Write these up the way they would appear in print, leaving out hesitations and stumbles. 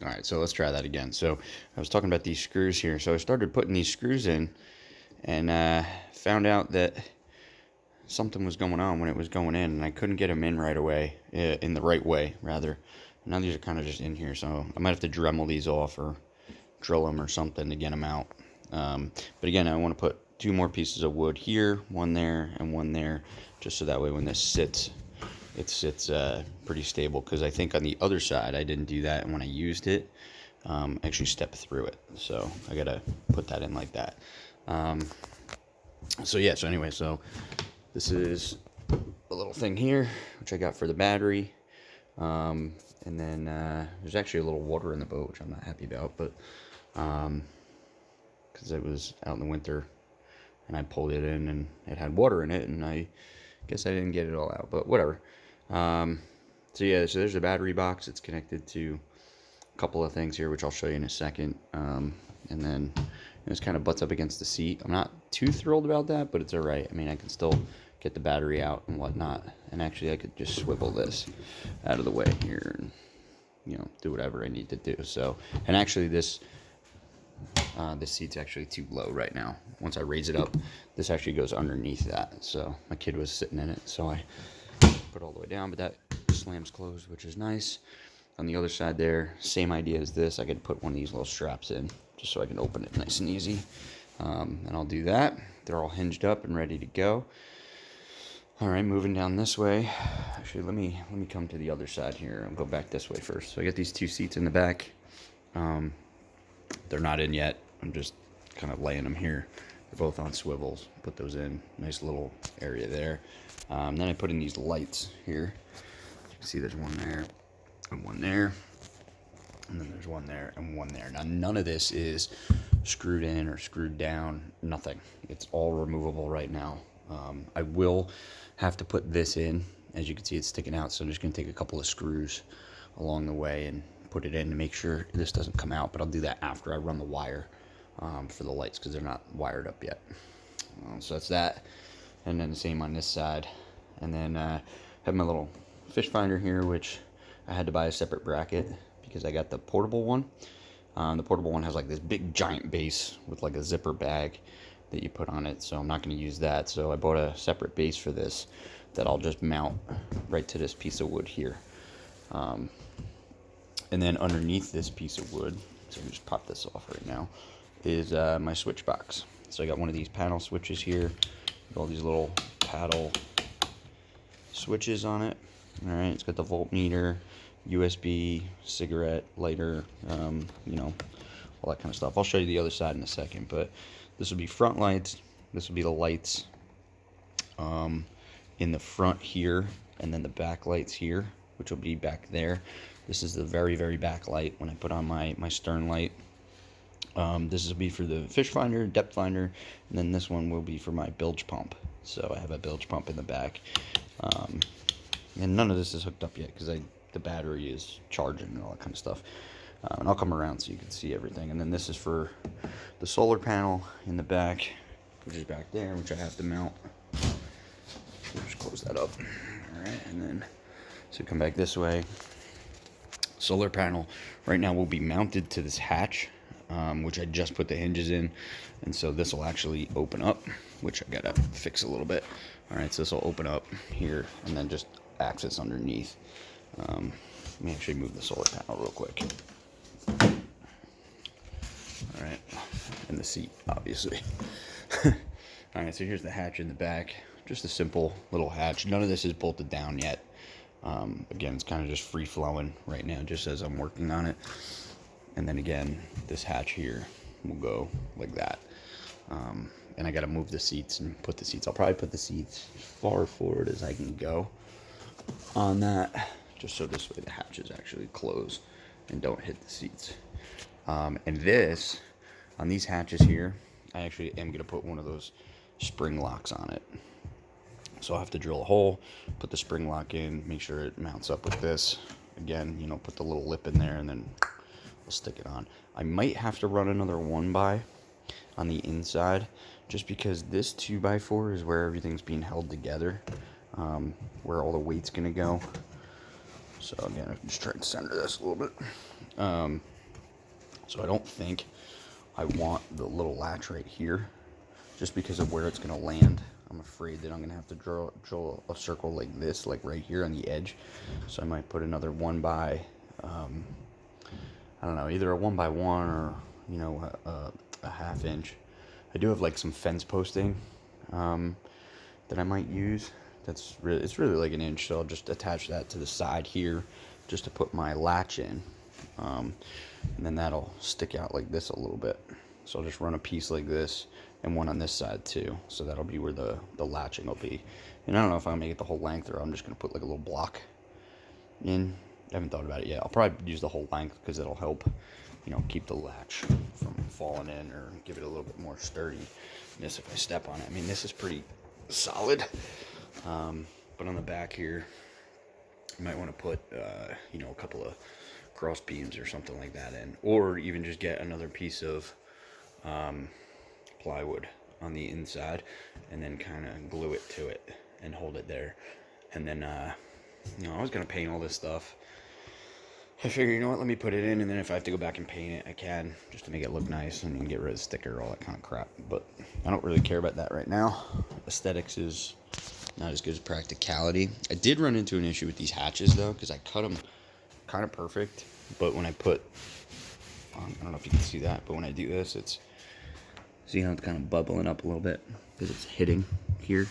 All right, so let's try that again. So I was talking about these screws here. So I started putting these screws in and found out that something was going on when it was going in, and I couldn't get them in right away, in the right way, rather. Now these are kind of just in here, so I might have to Dremel these off or drill them or something to get them out. But again, I want to put two more pieces of wood here, one there, and one there, just so that way when this sits, it sits pretty stable. Because I think on the other side, I didn't do that, and when I used it, actually stepped through it. So I gotta put that in like that. Um, so yeah. So anyway, so this is a little thing here, which I got for the battery. And then there's actually a little water in the boat, which I'm not happy about, but because it was out in the winter and I pulled it in and it had water in it, and I guess I didn't get it all out, but whatever. Um, so yeah, so there's a battery box. It's connected to a couple of things here, which I'll show you in a second. And then this kind of butts up against the seat. I'm not too thrilled about that, but it's all right. I mean, I can still get the battery out and whatnot. And actually, I could just swivel this out of the way here and, do whatever I need to do. So, and actually, this seat's actually too low right now. Once I raise it up, this actually goes underneath that. So my kid was sitting in it, so I put it all the way down, but that slams closed, which is nice. On the other side there, same idea as this. I could put one of these little straps in just so I can open it nice and easy. And I'll do that. They're all hinged up and ready to go. All right, moving down this way. Actually, let me come to the other side here. I'll go back this way first. So I got these two seats in the back. They're not in yet. I'm just kind of laying them here. They're both on swivels. Put those in. Nice little area there. Then I put in these lights here. You can see there's one there and one there. And then there's one there and one there. Now, none of this is screwed in or screwed down. Nothing. It's all removable right now. I will have to put this in. As you can see, it's sticking out. So I'm just going to take a couple of screws along the way and put it in to make sure this doesn't come out. But I'll do that after I run the wire for the lights, because they're not wired up yet. So that's that. And then the same on this side. And then have my little fish finder here, which I had to buy a separate bracket because I got the portable one. The portable one has like this big giant base with like a zipper bag that you put on it, so I'm not going to use that. So I bought a separate base for this that I'll just mount right to this piece of wood here. And then underneath this piece of wood, so I'll just pop this off right now, is my switch box. So I got one of these panel switches here with all these little paddle switches on it. All right, it's got the voltmeter, USB, cigarette lighter, all that kind of stuff. I'll show you the other side in a second, but this will be front lights. This will be the lights in the front here, and then the back lights here, which will be back there. This is the very, very back light when I put on my stern light. This will be for the fish finder, depth finder, and then this one will be for my bilge pump. So I have a bilge pump in the back. And none of this is hooked up yet because the battery is charging and all that kind of stuff. And I'll come around so you can see everything. And then this is for the solar panel in the back, which is back there, which I have to mount. Just close that up. All right, and then so come back this way. Solar panel right now will be mounted to this hatch, which I just put the hinges in, and so this will actually open up, which I gotta fix a little bit. All right, so this will open up here and then just access underneath. Let me actually move the solar panel real quick. All right, and the seat, obviously. All right, so here's the hatch in the back. Just a simple little hatch. None of this is bolted down yet. Again, it's kind of just free flowing right now, just as I'm working on it. And then again, this hatch here will go like that. And I got to move the seats and put the seats. I'll probably put the seats as far forward as I can go on that, just so this way the hatches actually close and don't hit the seats. And this, on these hatches here, I actually am going to put one of those spring locks on it. So I'll have to drill a hole, put the spring lock in, make sure it mounts up with this. Again, put the little lip in there, and then I'll stick it on. I might have to run another 1x on the inside, just because this 2x4 is where everything's being held together, where all the weight's going to go. So again, I'm just trying to center this a little bit. So I don't think I want the little latch right here, just because of where it's going to land. I'm afraid that I'm going to have to draw a circle like this, like right here on the edge. So I might put another 1 by, I don't know, either a 1 by 1 or, you know, a ½ inch. I do have like some fence posting that I might use. It's really like an inch, so I'll just attach that to the side here just to put my latch in. And then that'll stick out like this a little bit. So I'll just run a piece like this and one on this side too. So that'll be where the latching will be. And I don't know if I'm gonna get the whole length or I'm just gonna put like a little block in. I haven't thought about it yet. I'll probably use the whole length because it'll help, you know, keep the latch from falling in or give it a little bit more sturdiness if I step on it. I mean, this is pretty solid. But on the back here, you might want to put, you know, a couple of cross beams or something like that in, or even just get another piece of plywood on the inside and then kind of glue it to it and hold it there. And then, you know, I was going to paint all this stuff. I figured, you know what, let me put it in, and then if I have to go back and paint it, I can, just to make it look nice and get rid of the sticker, all that kind of crap. But I don't really care about that right now. Aesthetics is not as good as practicality. I did run into an issue with these hatches, though, because I cut them kind of perfect. But when I put, I don't know if you can see that, but when I do this, see how it's kind of bubbling up a little bit because it's hitting here.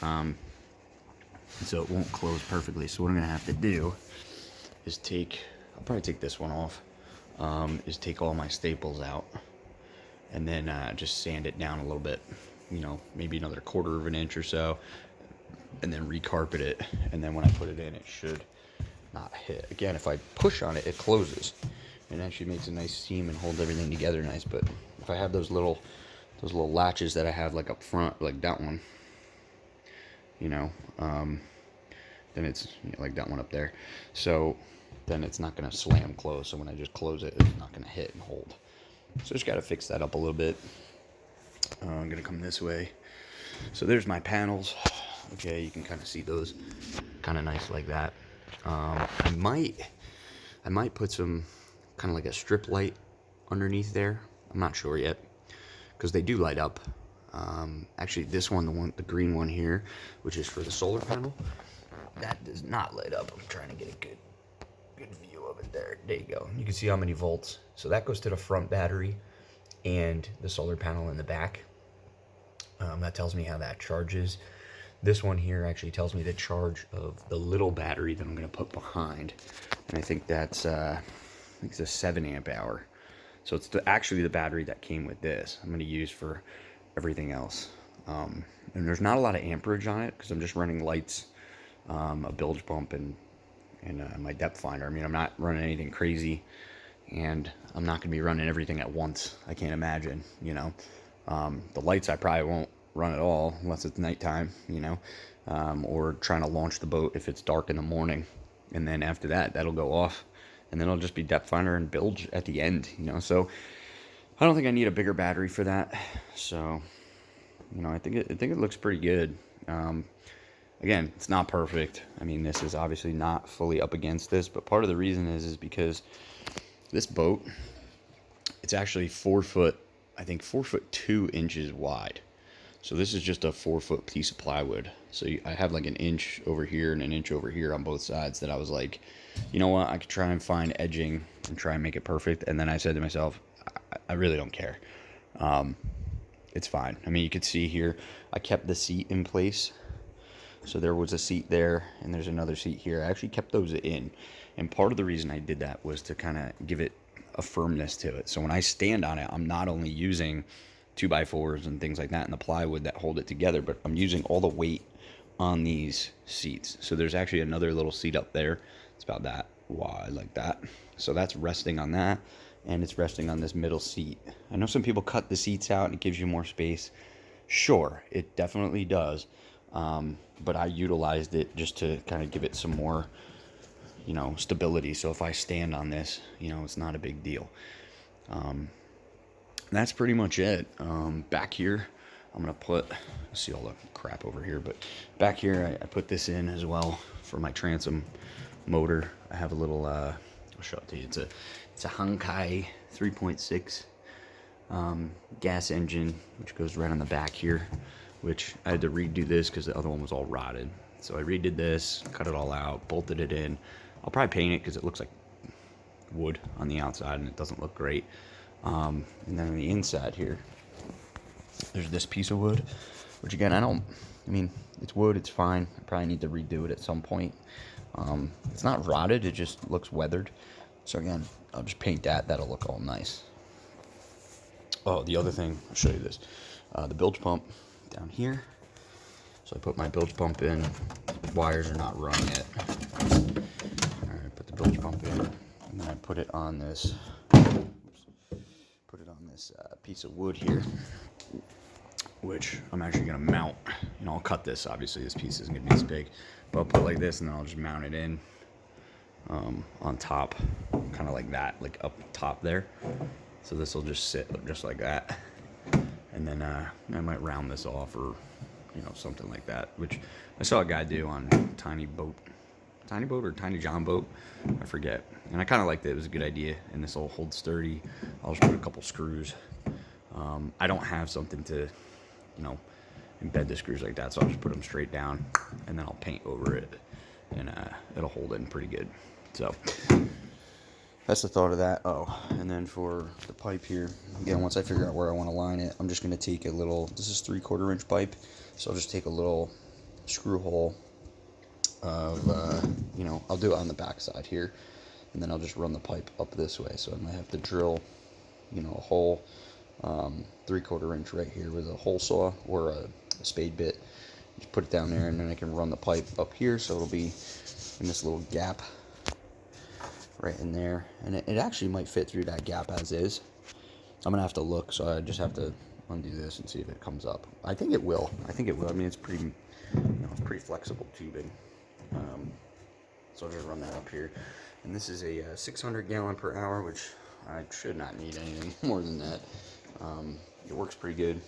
So it won't close perfectly. So what I'm going to have to do is I'll probably take this one off, is take all my staples out and then just sand it down a little bit, you know, maybe another 1/4 of an inch or so, and then recarpet it. And then when I put it in, it should not hit. Again, if I push on it, it closes and actually makes a nice seam and holds everything together nice. But if I have those little latches that I have like up front, like that one, you know, then it's, you know, like that one up there. So then it's not going to slam close. So when I just close it, it's not going to hit and hold. So just got to fix that up a little bit. I'm going to come this way. So there's my panels. Okay, you can kind of see those kind of nice like that. I might put some kind of like a strip light underneath there. I'm not sure yet because they do light up. Actually, this one, the green one here, which is for the solar panel, that does not light up. I'm trying to get a good view of it there. There you go. You can see how many volts. So that goes to the front battery and the solar panel in the back. That tells me how that charges. This one here actually tells me the charge of the little battery that I'm going to put behind. And I think that's it's a 7 amp hour. So it's actually the battery that came with this. I'm going to use for everything else. And there's not a lot of amperage on it because I'm just running lights, a bilge pump, and my depth finder. I mean, I'm not running anything crazy, and I'm not going to be running everything at once. I can't imagine, you know. The lights I probably won't run at all unless it's nighttime, you know, or trying to launch the boat if it's dark in the morning. And then after that, that'll go off, and then it'll just be depth finder and bilge at the end, you know. So I don't think I need a bigger battery for that. So, you know, I think it looks pretty good. Again, it's not perfect. I mean, this is obviously not fully up against this, but part of the reason is because this boat, it's actually 4 foot, I think 4 foot 2 inches wide. So this is just a 4 foot piece of plywood. So I have like an inch over here and an inch over here on both sides that I was like, you know what, I could try and find edging and try and make it perfect. And then I said to myself, I really don't care. It's fine. I mean, you could see here, I kept the seat in place. So there was a seat there and there's another seat here. I actually kept those in. And part of the reason I did that was to kind of give it a firmness to it. So when I stand on it, I'm not only using 2x4s and things like that and the plywood that hold it together, but I'm using all the weight on these seats. So there's actually another little seat up there. It's about that wide, like that. So that's resting on that, and it's resting on this middle seat. I know some people cut the seats out and it gives you more space. Sure, it definitely does. But I utilized it just to kind of give it some more, you know, stability. So if I stand on this, you know, it's not a big deal. That's pretty much it. Back here, I'm going to put, see all the crap over here, but back here, I put this in as well for my transom motor. I have a little, I'll show it to you. It's a Hankai 3.6 gas engine, which goes right on the back here, which I had to redo this because the other one was all rotted. So I redid this, cut it all out, bolted it in. I'll probably paint it because it looks like wood on the outside and it doesn't look great. And then on the inside here, there's this piece of wood, which again, I mean, it's wood, it's fine. I probably need to redo it at some point. It's not rotted, it just looks weathered. So again, I'll just paint that, that'll look all nice. Oh, the other thing, I'll show you this. The bilge pump down here. So I put my bilge pump in, wires are not run yet. Alright, put the bilge pump in, and then I put it on this, piece of wood here, which I'm actually gonna mount. You know, I'll cut this, obviously this piece isn't gonna be this big, but I'll put it like this and then I'll just mount it in on top, kind of like that, like up top there. So this will just sit just like that, and then I might round this off or, you know, something like that, which I saw a guy do on Tiny Boat or Tiny John Boat, I forget, and I kind of liked it. It was a good idea, and this will hold sturdy. I'll just put a couple screws. I don't have something to, you know, embed the screws like that, so I'll just put them straight down, and then I'll paint over it, and it'll hold in pretty good. So that's the thought of that. Oh, and then for the pipe here, again, once I figure out where I want to line it, I'm just going to take a little, this is 3/4 inch pipe, so I'll just take a little screw hole of, you know, I'll do it on the back side here, and then I'll just run the pipe up this way. So I might have to drill, you know, a hole 3/4 inch right here with a hole saw or a spade bit. Just put it down there, and then I can run the pipe up here, so it'll be in this little gap right in there, and it actually might fit through that gap as is. I'm gonna have to look, so I just have to undo this and see if it comes up. I think it will. I mean, it's pretty, you know, it's pretty flexible tubing. So I'll just run that up here, and this is a 600 gallon per hour, which I should not need anything more than that. It works pretty good,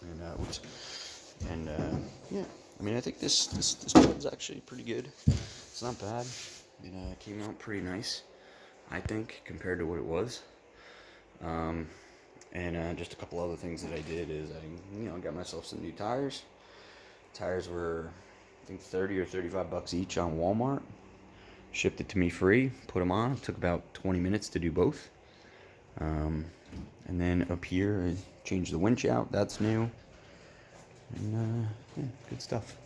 and yeah, I mean, I think this build's actually pretty good. It's not bad. It came out pretty nice, I think, compared to what it was. And just a couple other things that I did is I got myself some new tires. Tires were, I think, 30 or 35 bucks each on Walmart. Shipped it to me free. Put them on. It took about 20 minutes to do both. And then up here, I changed the winch out. That's new. And yeah, good stuff.